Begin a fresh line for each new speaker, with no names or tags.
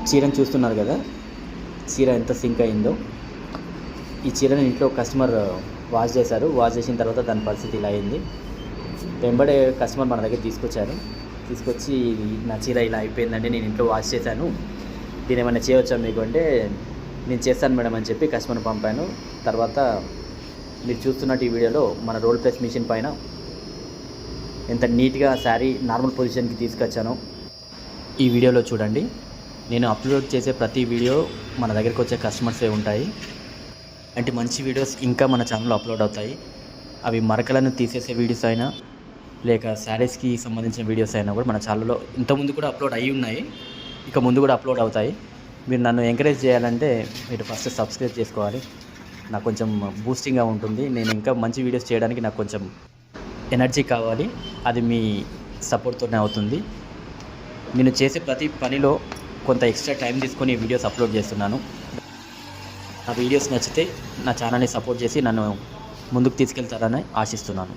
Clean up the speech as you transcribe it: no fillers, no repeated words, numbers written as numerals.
చీరను చూస్తున్నారు కదా, చీర ఎంత సింక్ అయిందో. ఈ చీరని ఇంట్లో కస్టమర్ వాష్ చేశారు. వాష్ చేసిన తర్వాత దాని పరిస్థితి ఇలా అయింది. వెంబడే కస్టమర్ మన దగ్గర తీసుకొచ్చి నా చీర ఇలా అయిపోయిందండి, నేను ఇంట్లో వాష్ చేశాను, దీని ఏమైనా చేయవచ్చా మీకు అంటే, నేను చేస్తాను మేడం అని చెప్పి కస్టమర్ పంపాను. తర్వాత మీరు చూస్తున్నట్టు ఈ వీడియోలో మన రోల్ ప్రెస్ మిషన్ పైన ఎంత నీట్గా శారీ నార్మల్ పొజిషన్కి తీసుకొచ్చానో ఈ వీడియోలో చూడండి. నేను అప్లోడ్ చేసే ప్రతి వీడియో మన దగ్గరికి వచ్చే కస్టమర్సే ఉంటాయి. అంటే మంచి వీడియోస్ ఇంకా మన ఛానల్లో అప్లోడ్ అవుతాయి. అవి మరకలను తీసేసే వీడియోస్ అయినా లేక శారీస్కి సంబంధించిన వీడియోస్ అయినా కూడా మన ఛానల్లో ఇంతకుముందు కూడా అప్లోడ్ అయ్యి ఉన్నాయి, ఇక ముందు కూడా అప్లోడ్ అవుతాయి. మీరు నన్ను ఎంకరేజ్ చేయాలంటే మీరు ఫస్ట్ సబ్స్క్రైబ్ చేసుకోవాలి. నాకు కొంచెం బూస్టింగ్గా ఉంటుంది. నేను ఇంకా మంచి వీడియోస్ చేయడానికి నాకు కొంచెం ఎనర్జీ కావాలి. అది మీ సపోర్ట్తోనే అవుతుంది. నేను చేసే ప్రతి పనిలో కొంత ఎక్స్ట్రా టైం తీసుకొని వీడియోస్ అప్లోడ్ చేస్తున్నాను. నా వీడియోస్ నచ్చితే నా ఛానల్ని సపోర్ట్ చేసి నన్ను ముందుకు తీసుకెళ్తారని ఆశిస్తున్నాను.